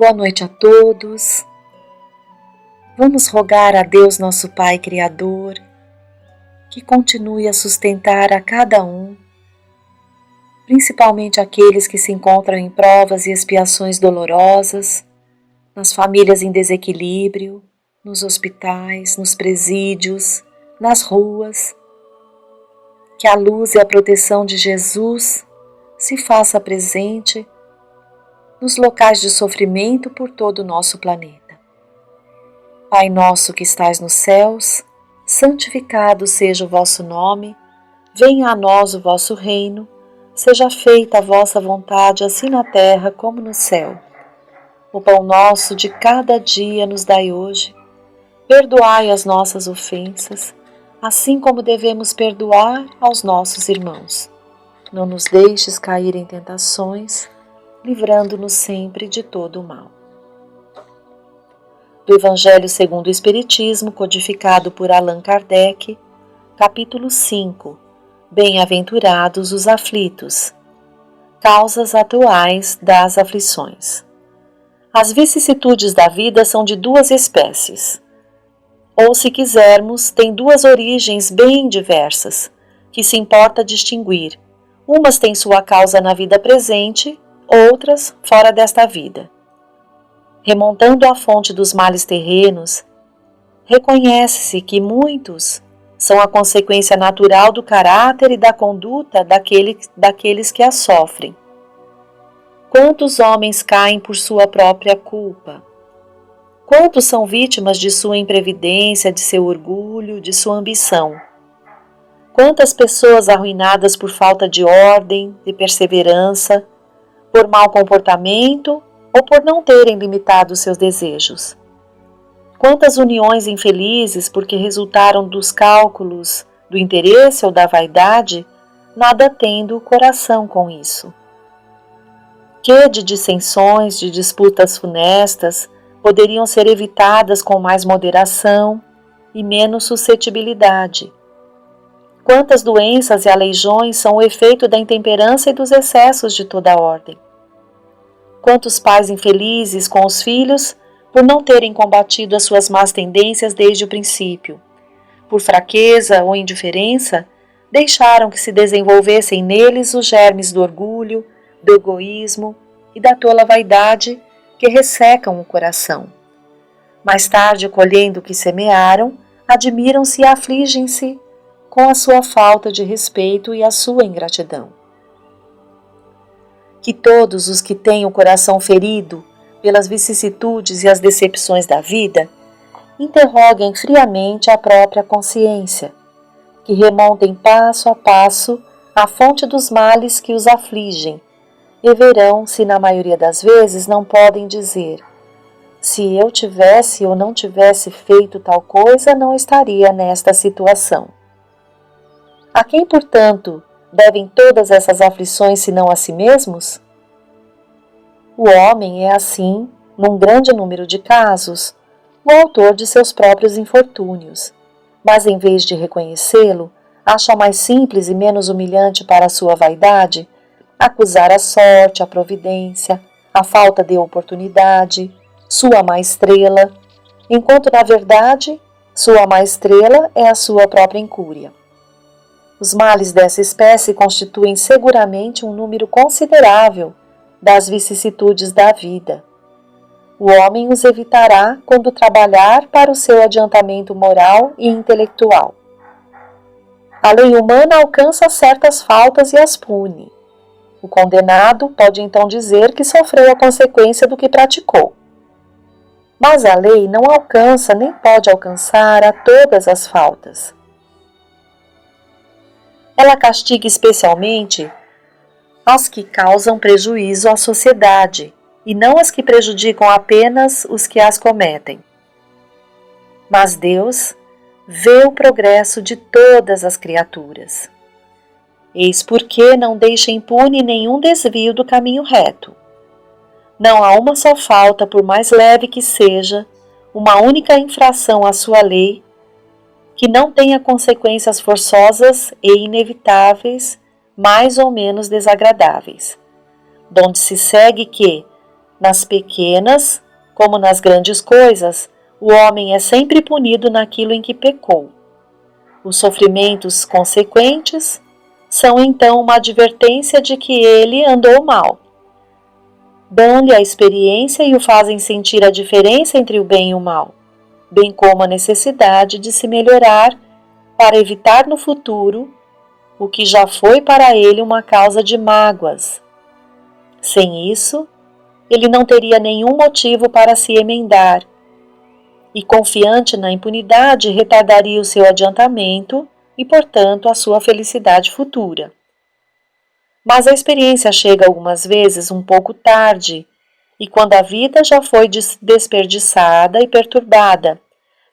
Boa noite a todos. Vamos rogar a Deus, nosso Pai Criador, que continue a sustentar a cada um, principalmente aqueles que se encontram em provas e expiações dolorosas, nas famílias em desequilíbrio, nos hospitais, nos presídios, nas ruas. Que a luz e a proteção de Jesus se faça presente nos locais de sofrimento por todo o nosso planeta. Pai nosso que estais nos céus, santificado seja o vosso nome, venha a nós o vosso reino, seja feita a vossa vontade, assim na terra como no céu. O pão nosso de cada dia nos dai hoje, perdoai as nossas ofensas, assim como devemos perdoar aos nossos irmãos. Não nos deixes cair em tentações, livrando-nos sempre de todo o mal. Do Evangelho segundo o Espiritismo, codificado por Allan Kardec, capítulo 5. Bem-aventurados os aflitos. Causas atuais das aflições. As vicissitudes da vida são de duas espécies. Ou, se quisermos, têm duas origens bem diversas, que se importa distinguir. Umas têm sua causa na vida presente, outras fora desta vida. Remontando à fonte dos males terrenos, reconhece-se que muitos são a consequência natural do caráter e da conduta daqueles que a sofrem. Quantos homens caem por sua própria culpa? Quantos são vítimas de sua imprevidência, de seu orgulho, de sua ambição? Quantas pessoas arruinadas por falta de ordem, de perseverança, por mau comportamento ou por não terem limitado seus desejos? Quantas uniões infelizes porque resultaram dos cálculos do interesse ou da vaidade, nada tendo o coração com isso? Que de dissensões, de disputas funestas, poderiam ser evitadas com mais moderação e menos suscetibilidade? Quantas doenças e aleijões são o efeito da intemperança e dos excessos de toda ordem? Quantos pais infelizes com os filhos por não terem combatido as suas más tendências desde o princípio? Por fraqueza ou indiferença, deixaram que se desenvolvessem neles os germes do orgulho, do egoísmo e da tola vaidade que ressecam o coração. Mais tarde, colhendo o que semearam, admiram-se e afligem-se com a sua falta de respeito e a sua ingratidão. Que todos os que têm o coração ferido pelas vicissitudes e as decepções da vida, interroguem friamente a própria consciência, que remontem passo a passo à fonte dos males que os afligem, e verão se na maioria das vezes não podem dizer: se eu tivesse ou não tivesse feito tal coisa, não estaria nesta situação. A quem, portanto, devem todas essas aflições senão a si mesmos? O homem é assim, num grande número de casos, o autor de seus próprios infortúnios, mas em vez de reconhecê-lo, acha mais simples e menos humilhante para a sua vaidade acusar a sorte, a providência, a falta de oportunidade, sua má estrela, enquanto na verdade sua má estrela é a sua própria incúria. Os males dessa espécie constituem seguramente um número considerável das vicissitudes da vida. O homem os evitará quando trabalhar para o seu adiantamento moral e intelectual. A lei humana alcança certas faltas e as pune. O condenado pode então dizer que sofreu a consequência do que praticou. Mas a lei não alcança nem pode alcançar a todas as faltas. Ela castiga especialmente as que causam prejuízo à sociedade e não as que prejudicam apenas os que as cometem. Mas Deus vê o progresso de todas as criaturas. Eis porque não deixa impune nenhum desvio do caminho reto. Não há uma só falta, por mais leve que seja, uma única infração à sua lei, que não tenha consequências forçosas e inevitáveis, mais ou menos desagradáveis, donde se segue que, Nas pequenas, como nas grandes coisas, o homem é sempre punido naquilo em que pecou. Os sofrimentos consequentes são então uma advertência de que ele andou mal. Dão-lhe a experiência e o fazem sentir a diferença entre o bem e o mal, bem como a necessidade de se melhorar para evitar no futuro o que já foi para ele uma causa de mágoas. Sem isso, ele não teria nenhum motivo para se emendar e, confiante na impunidade, retardaria o seu adiantamento e, portanto, a sua felicidade futura. Mas a experiência chega algumas vezes um pouco tarde, e quando a vida já foi desperdiçada e perturbada,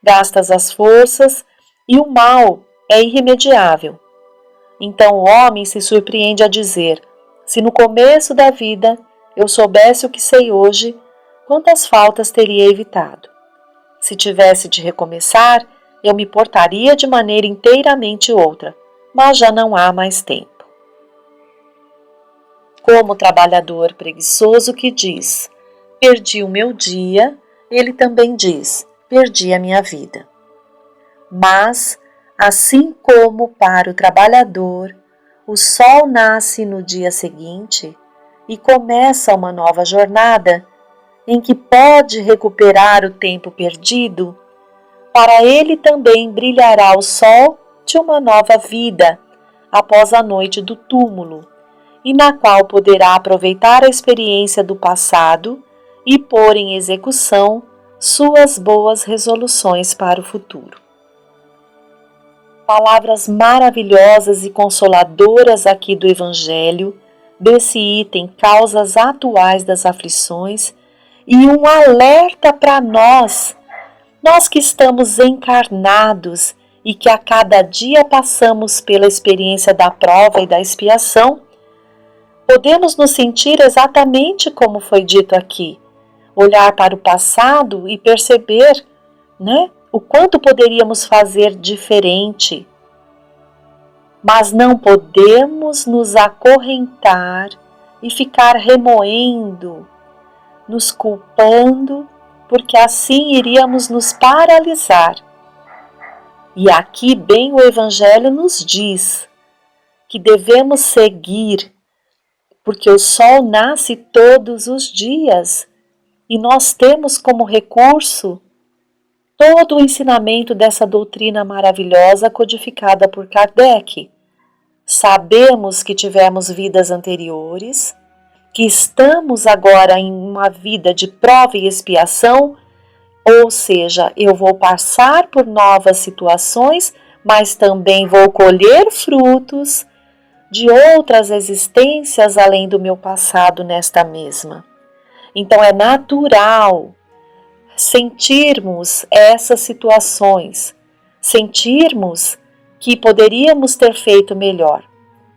gastas as forças e o mal é irremediável. Então o homem se surpreende a dizer: se no começo da vida eu soubesse o que sei hoje, quantas faltas teria evitado. Se tivesse de recomeçar, eu me portaria de maneira inteiramente outra, mas já não há mais tempo. Como o trabalhador preguiçoso que diz: perdi o meu dia, ele também diz: perdi a minha vida. Mas, assim como para o trabalhador, o sol nasce no dia seguinte e começa uma nova jornada em que pode recuperar o tempo perdido, para ele também brilhará o sol de uma nova vida após a noite do túmulo, e na qual poderá aproveitar a experiência do passado e pôr em execução suas boas resoluções para o futuro. Palavras maravilhosas e consoladoras aqui do Evangelho, desse item causas atuais das aflições, e um alerta para nós que estamos encarnados e que a cada dia passamos pela experiência da prova e da expiação, podemos nos sentir exatamente como foi dito aqui, olhar para o passado e perceber, o quanto poderíamos fazer diferente. Mas não podemos nos acorrentar e ficar remoendo, nos culpando, porque assim iríamos nos paralisar. E aqui bem o Evangelho nos diz que devemos seguir, porque o sol nasce todos os dias e nós temos como recurso todo o ensinamento dessa doutrina maravilhosa codificada por Kardec. Sabemos que tivemos vidas anteriores, que estamos agora em uma vida de prova e expiação, ou seja, eu vou passar por novas situações, mas também vou colher frutos de outras existências além do meu passado nesta mesma. Então é natural sentirmos essas situações, sentirmos que poderíamos ter feito melhor.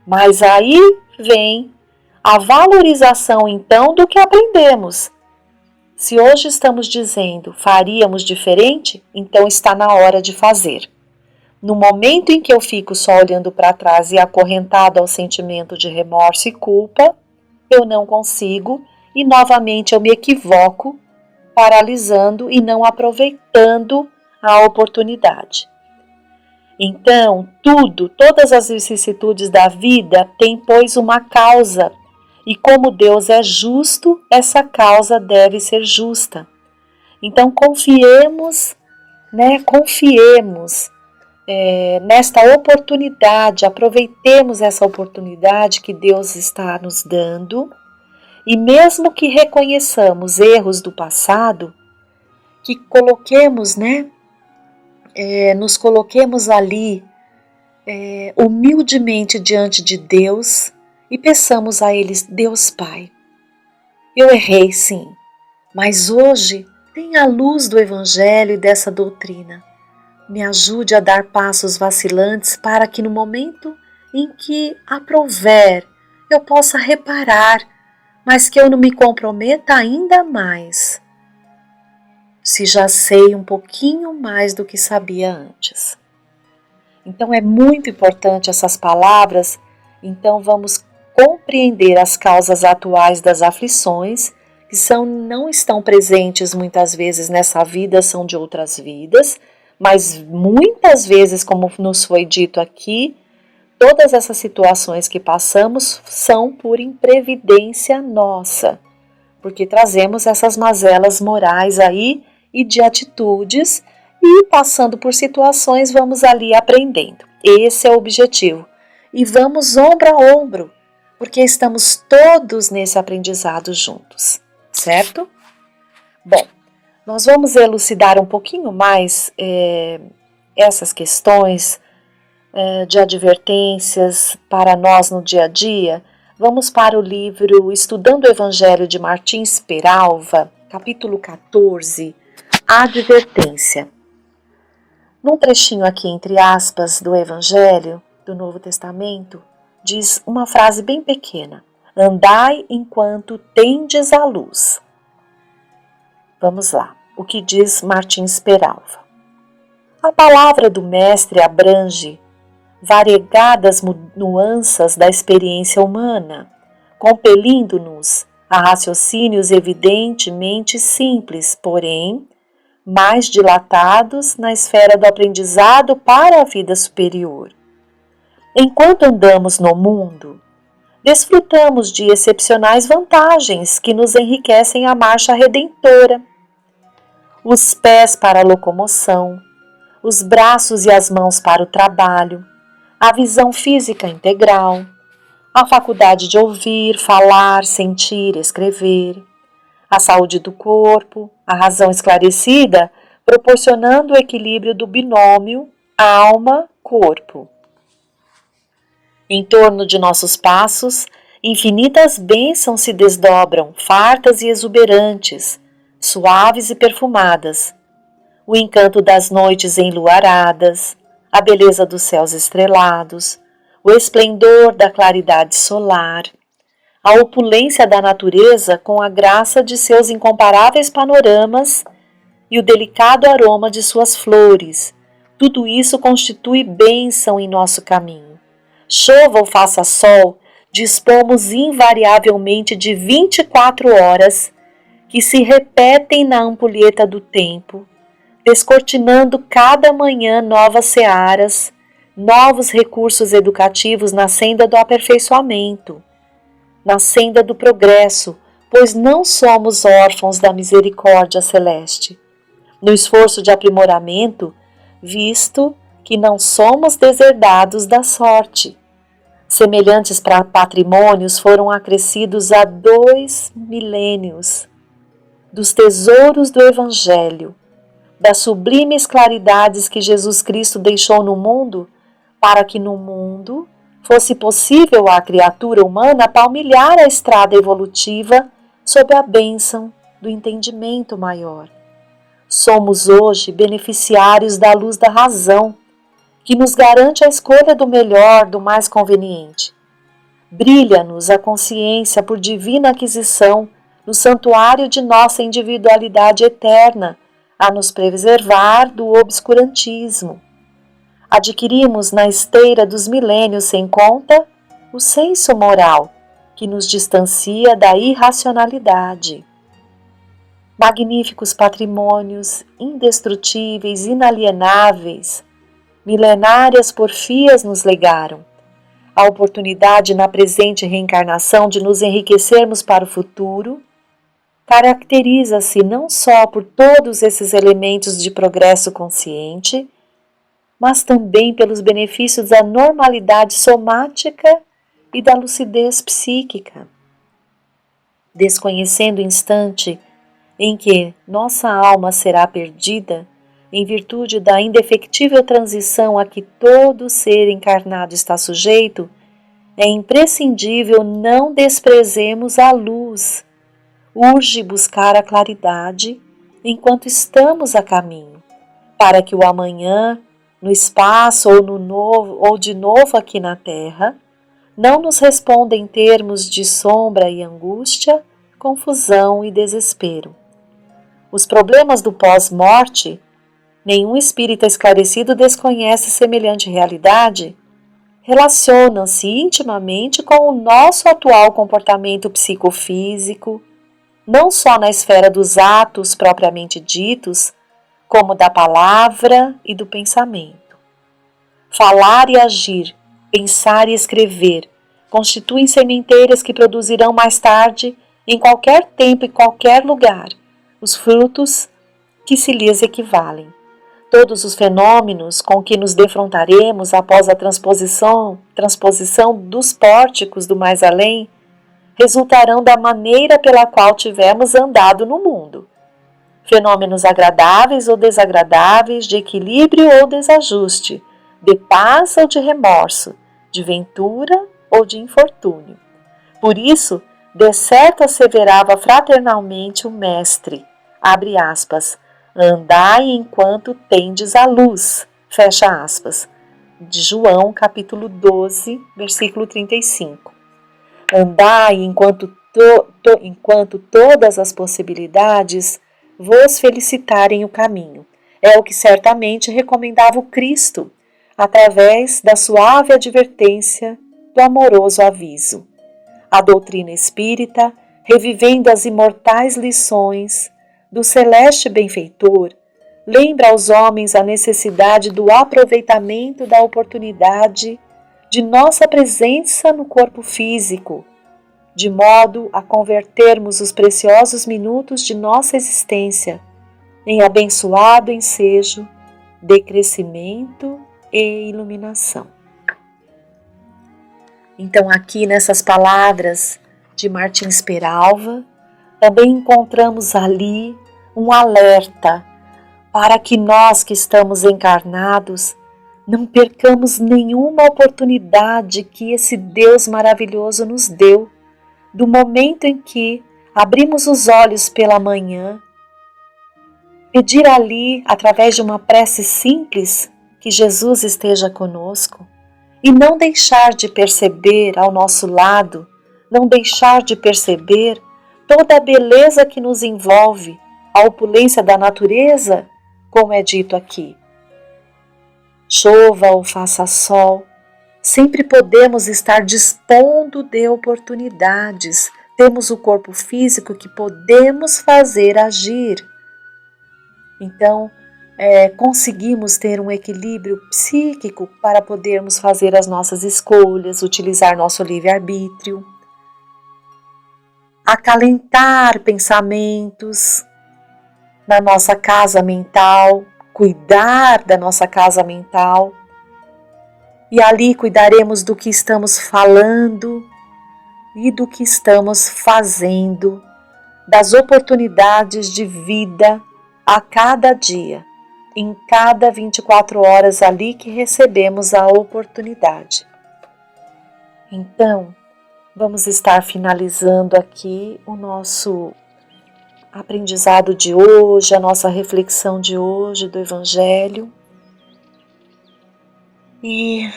Mas aí vem a valorização então do que aprendemos. Se hoje estamos dizendo faríamos diferente, então está na hora de fazer. No momento em que eu fico só olhando para trás e acorrentado ao sentimento de remorso e culpa, eu não consigo e novamente eu me equivoco, paralisando e não aproveitando a oportunidade. Então, todas as vicissitudes da vida têm, pois, uma causa, e como Deus é justo, essa causa deve ser justa. Então, confiemos nesta oportunidade, aproveitemos essa oportunidade que Deus está nos dando, e mesmo que reconheçamos erros do passado, que coloquemos, nos coloquemos ali humildemente diante de Deus e peçamos a Ele: Deus Pai, eu errei sim, mas hoje tenha a luz do Evangelho e dessa doutrina. Me ajude a dar passos vacilantes para que no momento em que aprouver eu possa reparar, mas que eu não me comprometa ainda mais, se já sei um pouquinho mais do que sabia antes. Então é muito importante essas palavras. Então vamos compreender as causas atuais das aflições, que não estão presentes muitas vezes nessa vida, são de outras vidas, mas muitas vezes, como nos foi dito aqui, todas essas situações que passamos são por imprevidência nossa, porque trazemos essas mazelas morais aí e de atitudes e passando por situações vamos ali aprendendo. Esse é o objetivo. E vamos ombro a ombro, porque estamos todos nesse aprendizado juntos, certo? Bom, nós vamos elucidar um pouquinho mais essas questões de advertências para nós no dia a dia. Vamos para o livro Estudando o Evangelho de Martins Peralva, capítulo 14, Advertência. Num trechinho aqui, entre aspas, do Evangelho, do Novo Testamento, diz uma frase bem pequena: andai enquanto tendes a luz. Vamos lá, o que diz Martins Peralva. A palavra do Mestre abrange variegadas nuances da experiência humana, compelindo-nos a raciocínios evidentemente simples, porém mais dilatados na esfera do aprendizado para a vida superior. Enquanto andamos no mundo, desfrutamos de excepcionais vantagens que nos enriquecem a marcha redentora. Os pés para a locomoção, os braços e as mãos para o trabalho, a visão física integral, a faculdade de ouvir, falar, sentir, escrever, a saúde do corpo, a razão esclarecida, proporcionando o equilíbrio do binômio alma-corpo. Em torno de nossos passos, infinitas bênçãos se desdobram, fartas e exuberantes, suaves e perfumadas. O encanto das noites enluaradas, a beleza dos céus estrelados, o esplendor da claridade solar, a opulência da natureza com a graça de seus incomparáveis panoramas e o delicado aroma de suas flores, tudo isso constitui bênção em nosso caminho. Chova ou faça sol, dispomos invariavelmente de 24 horas que se repetem na ampulheta do tempo, descortinando cada manhã novas searas, novos recursos educativos na senda do aperfeiçoamento, na senda do progresso, pois não somos órfãos da misericórdia celeste. No esforço de aprimoramento, visto que não somos deserdados da sorte. Semelhantes patrimônios foram acrescidos há 2 milênios dos tesouros do Evangelho, das sublimes claridades que Jesus Cristo deixou no mundo, para que no mundo fosse possível à criatura humana palmilhar a estrada evolutiva sob a bênção do entendimento maior. Somos hoje beneficiários da luz da razão, que nos garante a escolha do melhor, do mais conveniente. Brilha-nos a consciência por divina aquisição no santuário de nossa individualidade eterna, a nos preservar do obscurantismo. Adquirimos na esteira dos milênios sem conta o senso moral, que nos distancia da irracionalidade. Magníficos patrimônios, indestrutíveis, inalienáveis, milenárias porfias nos legaram. A oportunidade na presente reencarnação de nos enriquecermos para o futuro caracteriza-se não só por todos esses elementos de progresso consciente, mas também pelos benefícios da normalidade somática e da lucidez psíquica. Desconhecendo o instante em que nossa alma será perdida, em virtude da indefectível transição a que todo ser encarnado está sujeito, é imprescindível não desprezemos a luz. Urge buscar a claridade enquanto estamos a caminho, para que o amanhã, no espaço ou de novo aqui na Terra, não nos responda em termos de sombra e angústia, confusão e desespero. Os problemas do pós-morte, nenhum espírita esclarecido desconhece semelhante realidade, relacionam-se intimamente com o nosso atual comportamento psicofísico, não só na esfera dos atos propriamente ditos, como da palavra e do pensamento. Falar e agir, pensar e escrever, constituem sementeiras que produzirão mais tarde, em qualquer tempo e qualquer lugar, os frutos que se lhes equivalem. Todos os fenômenos com que nos defrontaremos após a transposição dos pórticos do mais além resultarão da maneira pela qual tivermos andado no mundo. Fenômenos agradáveis ou desagradáveis, de equilíbrio ou desajuste, de paz ou de remorso, de ventura ou de infortúnio. Por isso, de certo asseverava fraternalmente o Mestre, abre aspas, andai enquanto tendes a luz, fecha aspas, de João capítulo 12, versículo 35. Andai enquanto todas as possibilidades vos felicitarem o caminho. É o que certamente recomendava o Cristo, através da suave advertência do amoroso aviso. A doutrina espírita, revivendo as imortais lições do celeste benfeitor, lembra aos homens a necessidade do aproveitamento da oportunidade de nossa presença no corpo físico, de modo a convertermos os preciosos minutos de nossa existência em abençoado ensejo de crescimento e iluminação. Então, aqui nessas palavras de Martins Peralva, também encontramos ali um alerta para que nós que estamos encarnados não percamos nenhuma oportunidade que esse Deus maravilhoso nos deu, do momento em que abrimos os olhos pela manhã, pedir ali, através de uma prece simples, que Jesus esteja conosco, e não deixar de perceber ao nosso lado, não deixar de perceber toda a beleza que nos envolve, a opulência da natureza, como é dito aqui. Chova ou faça sol, sempre podemos estar dispondo de oportunidades, temos o corpo físico que podemos fazer agir. Então, conseguimos ter um equilíbrio psíquico para podermos fazer as nossas escolhas, utilizar nosso livre-arbítrio, acalentar pensamentos na nossa casa mental, cuidar da nossa casa mental, e ali cuidaremos do que estamos falando e do que estamos fazendo, das oportunidades de vida a cada dia, em cada 24 horas ali que recebemos a oportunidade. Então, vamos estar finalizando aqui o nosso aprendizado de hoje, a nossa reflexão de hoje do Evangelho. E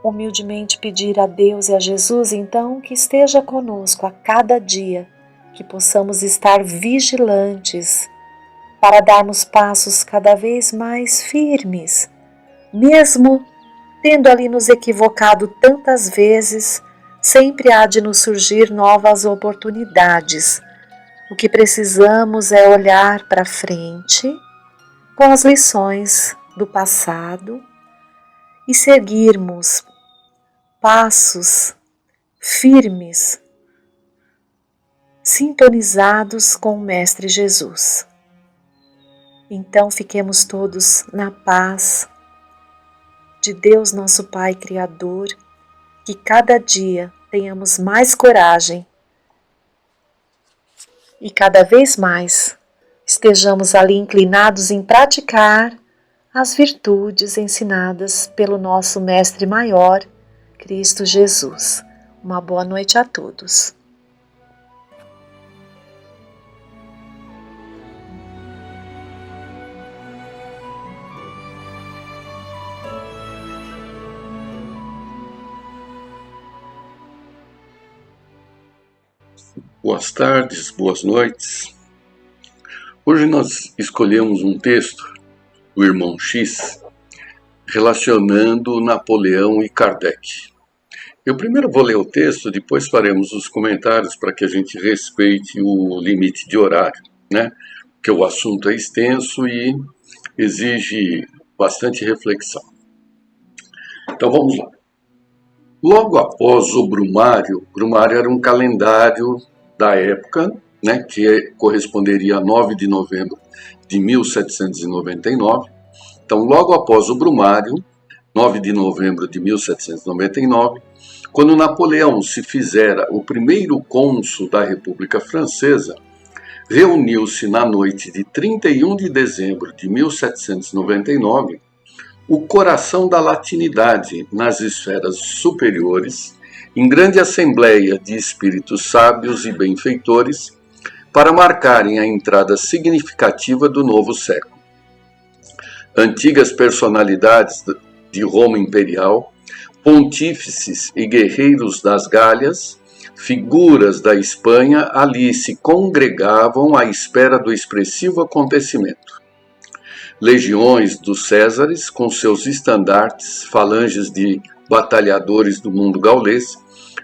humildemente pedir a Deus e a Jesus, então, que esteja conosco a cada dia, que possamos estar vigilantes para darmos passos cada vez mais firmes, mesmo tendo ali nos equivocado tantas vezes, sempre há de nos surgir novas oportunidades. O que precisamos é olhar para frente com as lições do passado e seguirmos passos firmes, sintonizados com o Mestre Jesus. Então fiquemos todos na paz de Deus, nosso Pai Criador, que cada dia tenhamos mais coragem e cada vez mais estejamos ali inclinados em praticar as virtudes ensinadas pelo nosso Mestre Maior, Cristo Jesus. Uma boa noite a todos. Boas tardes, boas noites. Hoje nós escolhemos um texto do Irmão X relacionando Napoleão e Kardec. Eu primeiro vou ler o texto, depois faremos os comentários para que a gente respeite o limite de horário, né? Porque o assunto é extenso e exige bastante reflexão. Então vamos lá. Logo após o Brumário era um calendário da época, né, que corresponderia a 9 de novembro de 1799. Então, logo após o Brumário, 9 de novembro de 1799, quando Napoleão se fizera o primeiro cônsul da República Francesa, reuniu-se na noite de 31 de dezembro de 1799 o coração da latinidade nas esferas superiores, em grande assembleia de espíritos sábios e benfeitores, para marcarem a entrada significativa do novo século. Antigas personalidades de Roma Imperial, pontífices e guerreiros das Gálias, figuras da Espanha ali se congregavam à espera do expressivo acontecimento. Legiões dos Césares, com seus estandartes, falanges de batalhadores do mundo gaulês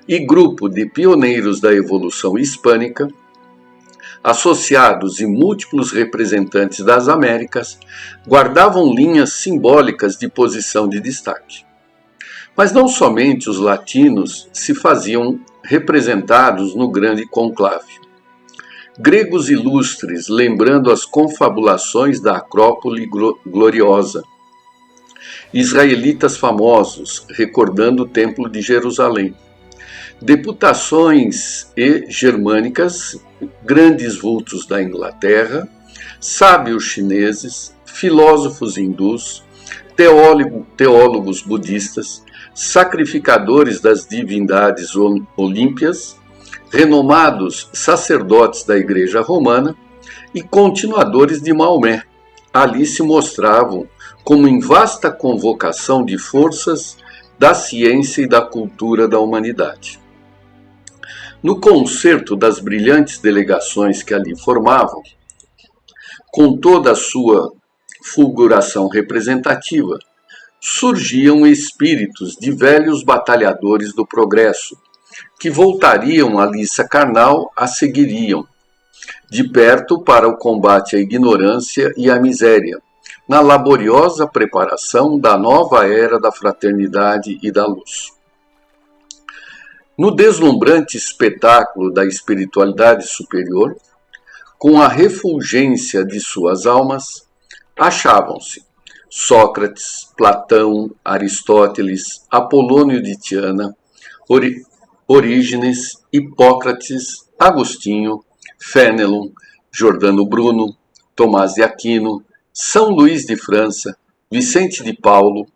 e grupo de pioneiros da evolução hispânica, associados e múltiplos representantes das Américas, guardavam linhas simbólicas de posição de destaque. Mas não somente os latinos se faziam representados no grande conclave. Gregos ilustres, lembrando as confabulações da Acrópole gloriosa. Israelitas famosos, recordando o Templo de Jerusalém. Deputações germânicas, grandes vultos da Inglaterra, sábios chineses, filósofos hindus, teólogos budistas, sacrificadores das divindades olímpias, renomados sacerdotes da Igreja Romana e continuadores de Maomé, ali se mostravam como em vasta convocação de forças da ciência e da cultura da humanidade. No concerto das brilhantes delegações que ali formavam, com toda a sua fulguração representativa, surgiam espíritos de velhos batalhadores do progresso, que voltariam a liça carnal a seguiriam, de perto para o combate à ignorância e à miséria, na laboriosa preparação da nova era da fraternidade e da luz. No deslumbrante espetáculo da espiritualidade superior, com a refulgência de suas almas, achavam-se Sócrates, Platão, Aristóteles, Apolônio de Tiana, Orígenes, Hipócrates, Agostinho, Fénelon, Giordano Bruno, Tomás de Aquino, São Luís de França, Vicente de Paulo,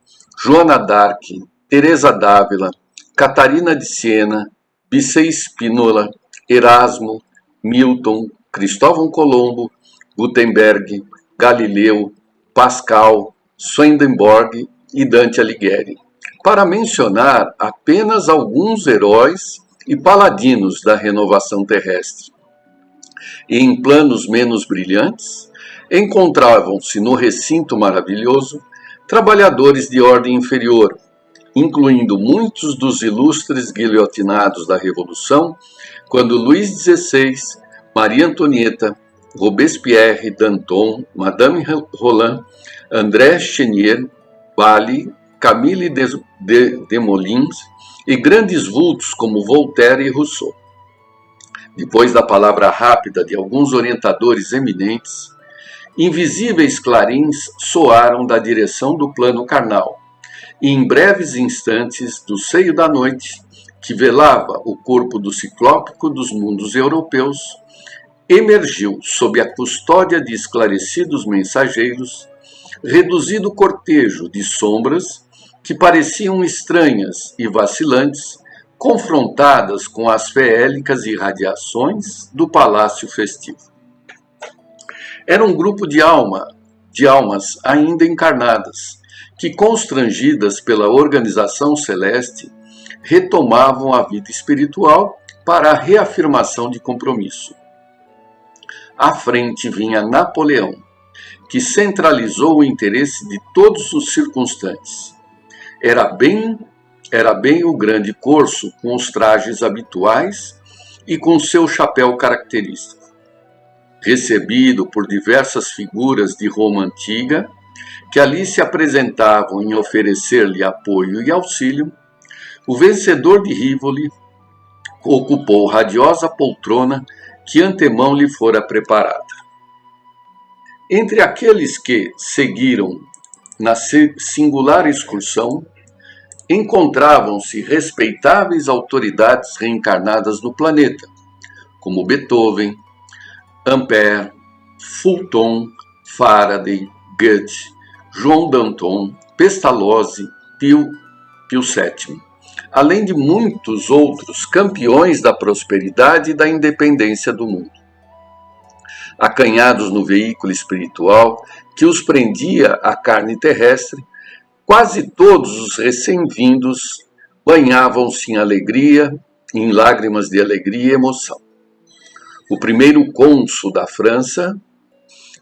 Joana d'Arc, Teresa d'Ávila, Catarina de Siena, Vicente Spínola, Erasmo, Milton, Cristóvão Colombo, Gutenberg, Galileu, Pascal, Swedenborg e Dante Alighieri, para mencionar apenas alguns heróis e paladinos da renovação terrestre. E em planos menos brilhantes, encontravam-se no recinto maravilhoso trabalhadores de ordem inferior, incluindo muitos dos ilustres guilhotinados da Revolução, quando Luís XVI, Maria Antonieta, Robespierre, Danton, Madame Roland, André Chenier, Bali, Camille Desmoulins e grandes vultos como Voltaire e Rousseau. Depois da palavra rápida de alguns orientadores eminentes, invisíveis clarins soaram da direção do plano carnal, e em breves instantes, do seio da noite, que velava o corpo do ciclópico dos mundos europeus, emergiu, sob a custódia de esclarecidos mensageiros, reduzido cortejo de sombras que pareciam estranhas e vacilantes, confrontadas com as feélicas irradiações do palácio festivo. Era um grupo de almas ainda encarnadas, que, constrangidas pela organização celeste, retomavam a vida espiritual para a reafirmação de compromisso. À frente vinha Napoleão, que centralizou o interesse de todos os circunstantes. Era bem era bem o grande corso com os trajes habituais e com seu chapéu característico. Recebido por diversas figuras de Roma antiga, que ali se apresentavam em oferecer-lhe apoio e auxílio, o vencedor de Rivoli ocupou radiosa poltrona que antemão lhe fora preparada. Entre aqueles que seguiram na singular excursão, encontravam-se respeitáveis autoridades reencarnadas do planeta, como Beethoven, Ampère, Fulton, Faraday, Goethe, João Danton, Pestalozzi, Pio VII, além de muitos outros campeões da prosperidade e da independência do mundo. Acanhados no veículo espiritual que os prendia à carne terrestre, quase todos os recém-vindos banhavam-se em alegria, em lágrimas de alegria e emoção. O primeiro cônsul da França,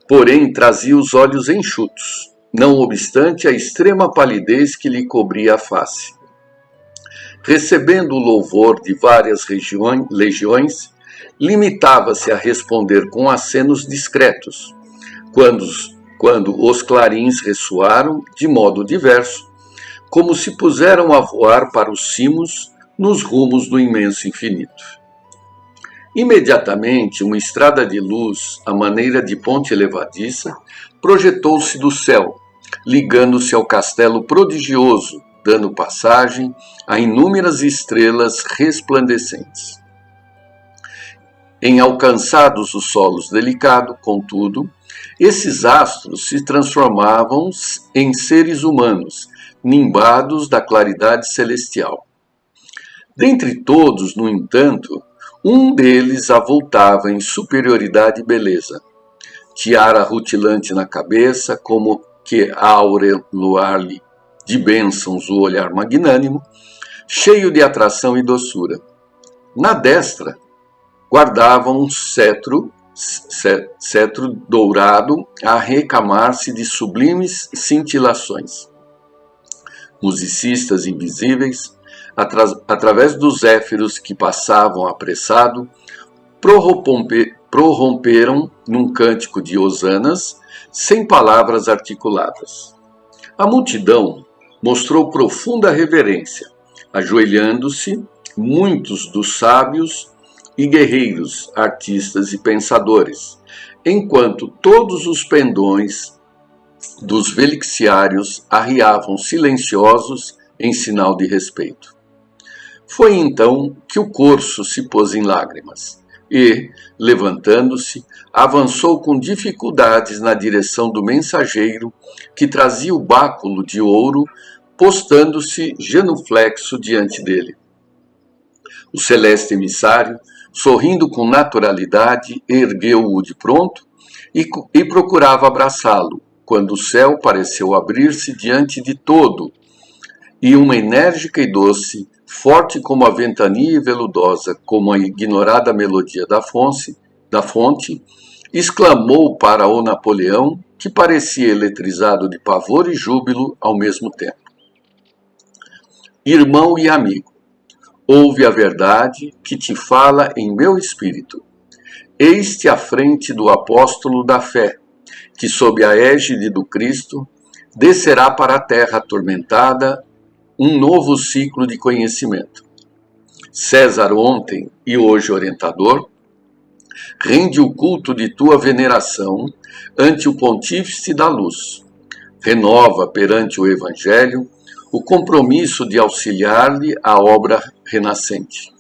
porém, trazia os olhos enxutos, não obstante a extrema palidez que lhe cobria a face. Recebendo o louvor de várias legiões, limitava-se a responder com acenos discretos, quando os clarins ressoaram de modo diverso, como se puseram a voar para os cimos nos rumos do imenso infinito. Imediatamente, uma estrada de luz, à maneira de ponte levadiça, projetou-se do céu, ligando-se ao castelo prodigioso, dando passagem a inúmeras estrelas resplandecentes. Em alcançados os solos delicados, contudo, esses astros se transformavam em seres humanos, nimbados da claridade celestial. Dentre todos, no entanto, um deles avultava em superioridade e beleza, tiara rutilante na cabeça, como que a aureolar-lhe de bênçãos o olhar magnânimo, cheio de atração e doçura. Na destra, guardava um cetro dourado a recamar-se de sublimes cintilações. Musicistas invisíveis, através dos zéfiros que passavam apressado, prorromperam num cântico de hosanas, sem palavras articuladas. A multidão mostrou profunda reverência, ajoelhando-se muitos dos sábios e guerreiros, artistas e pensadores, enquanto todos os pendões dos velixiários arriavam silenciosos em sinal de respeito. Foi então que o corso se pôs em lágrimas e, levantando-se, avançou com dificuldades na direção do mensageiro que trazia o báculo de ouro, postando-se genuflexo diante dele. O celeste emissário, sorrindo com naturalidade, ergueu-o de pronto e procurava abraçá-lo, quando o céu pareceu abrir-se diante de todo, e uma enérgica e doce, forte como a ventania e veludosa como a ignorada melodia da fonte, exclamou para o Napoleão, que parecia eletrizado de pavor e júbilo ao mesmo tempo: irmão e amigo, ouve a verdade que te fala em meu espírito. Eis-te à frente do apóstolo da fé, que sob a égide do Cristo descerá para a terra atormentada um novo ciclo de conhecimento. César, ontem e hoje orientador, rende o culto de tua veneração ante o pontífice da luz. Renova perante o Evangelho o compromisso de auxiliar-lhe a obra renascente.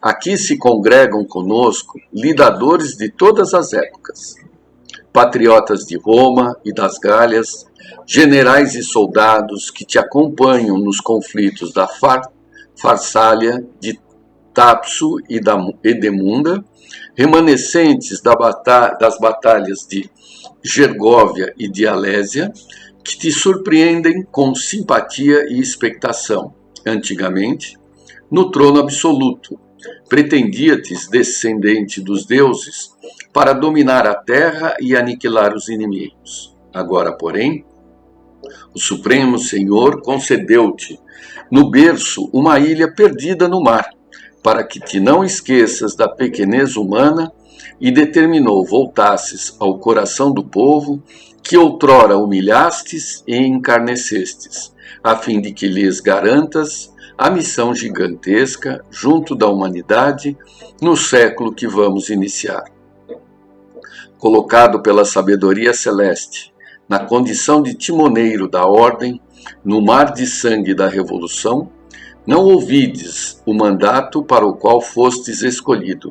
Aqui se congregam conosco lidadores de todas as épocas, patriotas de Roma e das Gálias, generais e soldados que te acompanham nos conflitos da Farsália, de Tapso e da Edemunda, remanescentes das batalhas de Gergóvia e de Alésia, que te surpreendem com simpatia e expectação. Antigamente, no trono absoluto, pretendia-te descendente dos deuses para dominar a terra e aniquilar os inimigos. Agora, porém, O Supremo Senhor concedeu-te no berço uma ilha perdida no mar, para que te não esqueças da pequenez humana, e determinou voltasses ao coração do povo que outrora humilhastes e encarnecestes, a fim de que lhes garantas a missão gigantesca junto da humanidade no século que vamos iniciar. Colocado pela sabedoria celeste na condição de timoneiro da ordem, no mar de sangue da revolução, não ouvides o mandato para o qual fostes escolhido.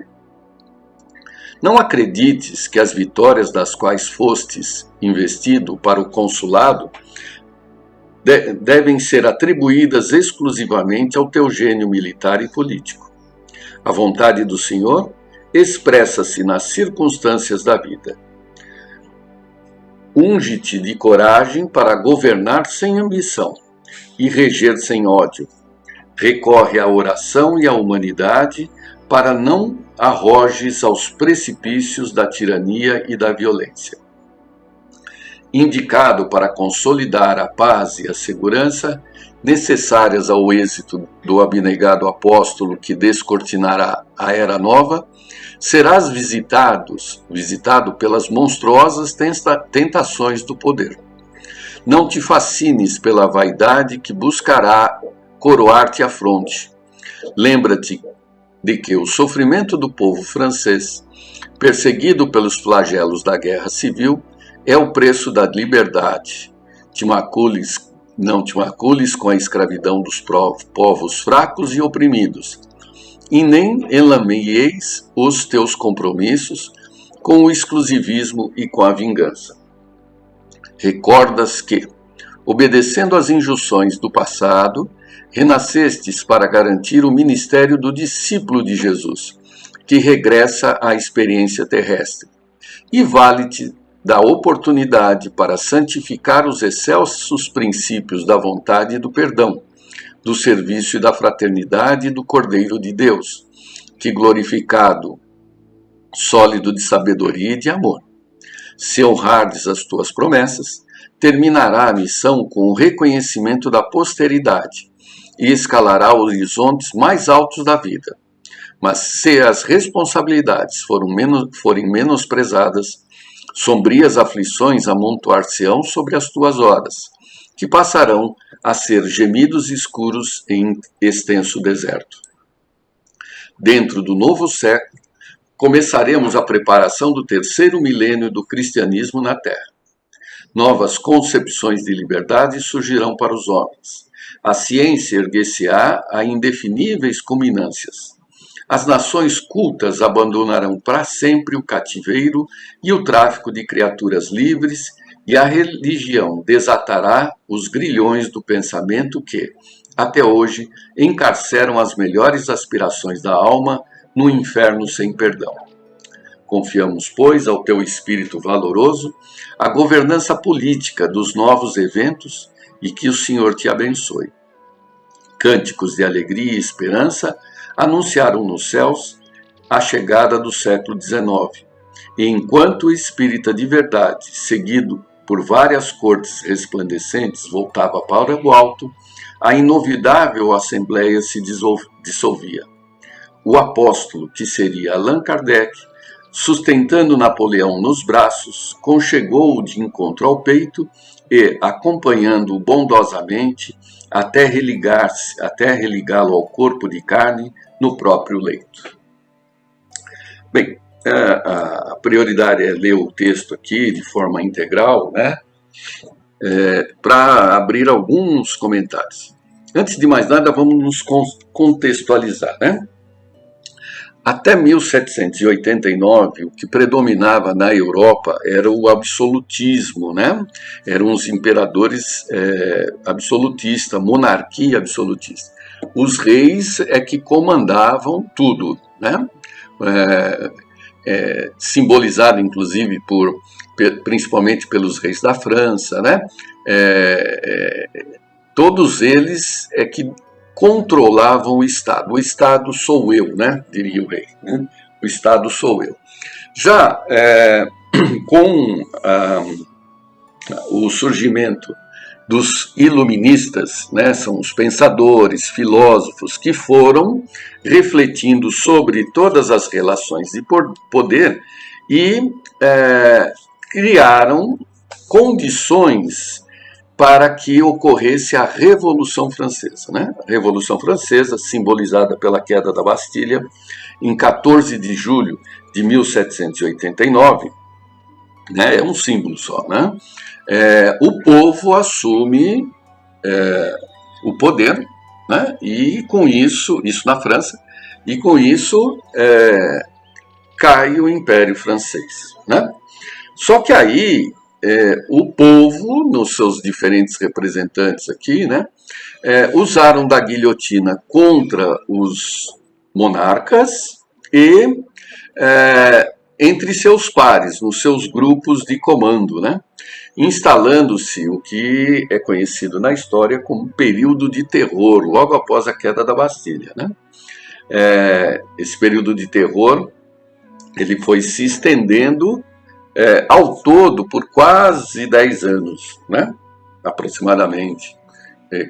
Não acredites que as vitórias das quais fostes investido para o consulado devem ser atribuídas exclusivamente ao teu gênio militar e político. A vontade do Senhor expressa-se nas circunstâncias da vida. Unge-te de coragem para governar sem ambição e reger sem ódio. Recorre à oração e à humanidade para não arrojes aos precipícios da tirania e da violência. Indicado para consolidar a paz e a segurança necessárias ao êxito do abnegado apóstolo que descortinará a era nova, serás visitado pelas monstruosas tentações do poder. Não te fascines pela vaidade que buscará coroar-te a fronte. Lembra-te de que o sofrimento do povo francês, perseguido pelos flagelos da guerra civil, é o preço da liberdade. Não te macules com a escravidão dos povos fracos e oprimidos, e nem enlameieis os teus compromissos com o exclusivismo e com a vingança. Recordas que, obedecendo às injunções do passado, renascestes para garantir o ministério do discípulo de Jesus, que regressa à experiência terrestre, e vale-te da oportunidade para santificar os excelsos princípios da vontade e do perdão, do serviço e da fraternidade do Cordeiro de Deus, que glorificado, sólido de sabedoria e de amor. Se honrardes as tuas promessas, terminará a missão com o reconhecimento da posteridade e escalará horizontes mais altos da vida. Mas se as responsabilidades forem menosprezadas, sombrias aflições amontoar-se-ão sobre as tuas horas, que passarão a ser gemidos escuros em extenso deserto. Dentro do novo século, começaremos a preparação do terceiro milênio do cristianismo na Terra. Novas concepções de liberdade surgirão para os homens. A ciência erguer-se-á a indefiníveis culminâncias. As nações cultas abandonarão para sempre o cativeiro e o tráfico de criaturas livres, e a religião desatará os grilhões do pensamento que, até hoje, encarceram as melhores aspirações da alma no inferno sem perdão. Confiamos, pois, ao teu espírito valoroso a governança política dos novos eventos, e que o Senhor te abençoe. Cânticos de alegria e esperança anunciaram nos céus a chegada do século XIX, e enquanto o espírita de verdade, seguido por várias cortes resplandecentes, voltava para o alto, a inovidável assembleia se dissolvia. O apóstolo, que seria Allan Kardec, sustentando Napoleão nos braços, conchegou-o de encontro ao peito e, acompanhando-o bondosamente, até religá-lo ao corpo de carne no próprio leito. Bem, a prioridade é ler o texto aqui de forma integral, né? Para abrir alguns comentários. Antes de mais nada, vamos nos contextualizar, né? Até 1789, o que predominava na Europa era o absolutismo, né? Eram os imperadores absolutistas, monarquia absolutista. Os reis é que comandavam tudo, né? Simbolizado, inclusive, principalmente pelos reis da França, né? Todos eles é que controlavam o Estado. O Estado sou eu, né? Diria o rei. Né? O Estado sou eu. Já com o surgimento dos iluministas, né? São os pensadores, filósofos que foram refletindo sobre todas as relações de poder e criaram condições para que ocorresse a Revolução Francesa, né? A Revolução Francesa, simbolizada pela queda da Bastilha, em 14 de julho de 1789, né? É um símbolo só, né? O povo assume o poder, né? E com isso na França, e com isso cai o Império Francês, né? Só que aí o povo, nos seus diferentes representantes aqui, né, usaram da guilhotina contra os monarcas e entre seus pares, nos seus grupos de comando, né, instalando-se o que é conhecido na história como período de terror, logo após a queda da Bastilha, né? Esse período de terror ele foi se estendendo ao todo por quase 10 anos, né? Aproximadamente,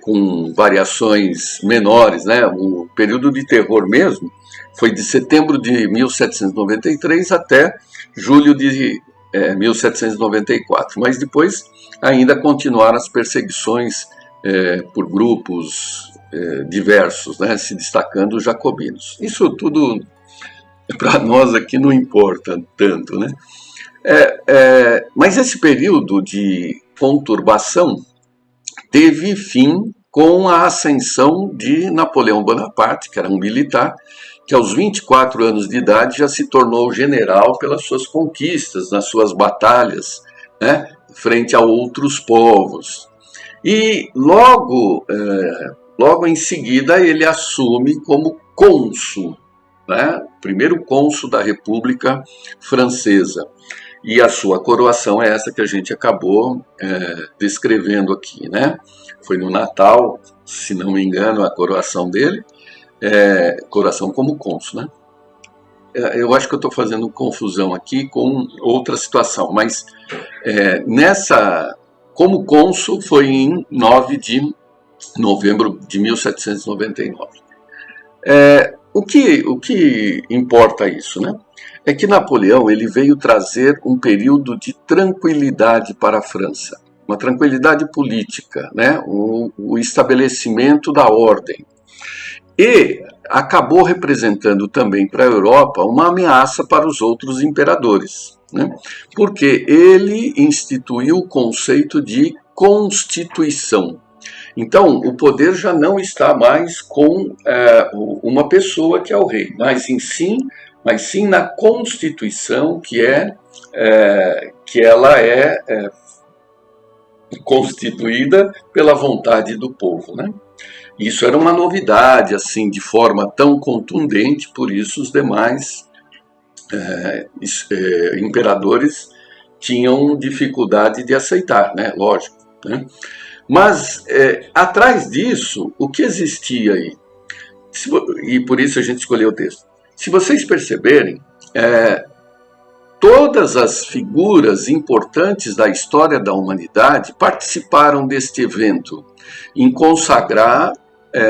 com variações menores, né? O período de terror mesmo foi de setembro de 1793 até julho de 1794, mas depois ainda continuaram as perseguições por grupos diversos, né? Se destacando os jacobinos. Isso tudo para nós aqui não importa tanto, né? Mas esse período de conturbação teve fim com a ascensão de Napoleão Bonaparte, que era um militar, que aos 24 anos de idade já se tornou general pelas suas conquistas, nas suas batalhas, né, frente a outros povos. E logo em seguida ele assume como cônsul, né, primeiro cônsul da República Francesa. E a sua coroação é essa que a gente acabou descrevendo aqui, né? Foi no Natal, se não me engano, a coroação dele, coroação como cônsul, né? Eu acho que eu estou fazendo confusão aqui com outra situação, mas como cônsul foi em 9 de novembro de 1799. O que importa isso, né? É que Napoleão ele veio trazer um período de tranquilidade para a França, uma tranquilidade política, né? O estabelecimento da ordem. E acabou representando também para a Europa uma ameaça para os outros imperadores, né? Porque ele instituiu o conceito de constituição. Então, o poder já não está mais com uma pessoa que é o rei, mas sim na Constituição que ela é constituída pela vontade do povo, né? Isso era uma novidade, assim, de forma tão contundente, por isso os demais imperadores tinham dificuldade de aceitar, né? Lógico, né? Mas, atrás disso, o que existia aí? E por isso a gente escolheu o texto. Se vocês perceberem, todas as figuras importantes da história da humanidade participaram deste evento, em consagrar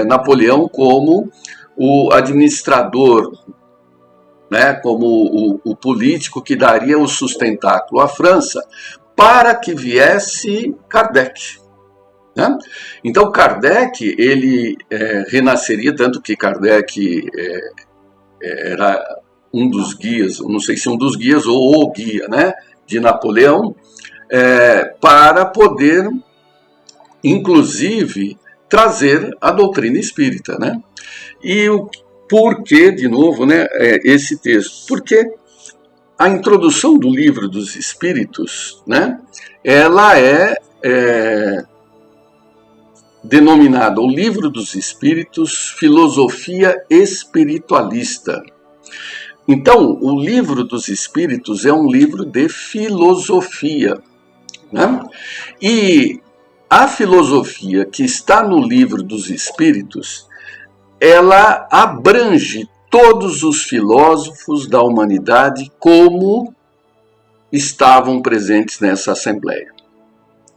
Napoleão como o administrador, né, como o político que daria o sustentáculo à França, para que viesse Kardec. Né? Então Kardec ele renasceria, tanto que Kardec era um dos guias, não sei se um dos guias ou o guia, né, de Napoleão, para poder, inclusive, trazer a doutrina espírita, né? E o porquê, de novo, né, esse texto? Porque a introdução do Livro dos Espíritos, né, ela é denominada o Livro dos Espíritos, Filosofia Espiritualista. Então, o Livro dos Espíritos é um livro de filosofia, né? E a filosofia que está no Livro dos Espíritos, ela abrange todos os filósofos da humanidade como estavam presentes nessa assembleia.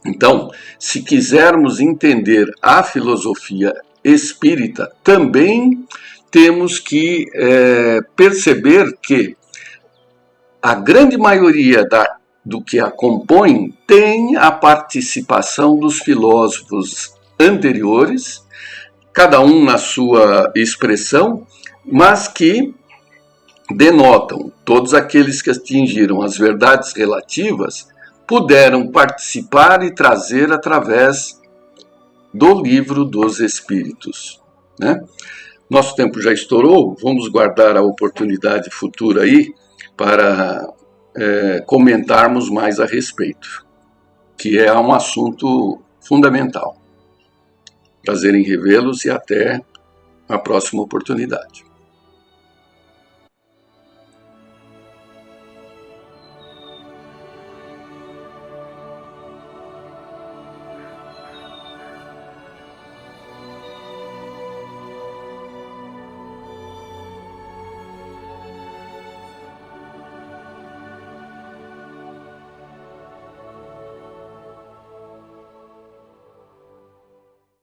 Então, se quisermos entender a filosofia espírita, também temos que perceber que a grande maioria do que a compõe tem a participação dos filósofos anteriores, cada um na sua expressão, mas que denotam todos aqueles que atingiram as verdades relativas puderam participar e trazer através do Livro dos Espíritos, né? Nosso tempo já estourou, vamos guardar a oportunidade futura aí para comentarmos mais a respeito, que é um assunto fundamental. Prazer em revê-los e até a próxima oportunidade.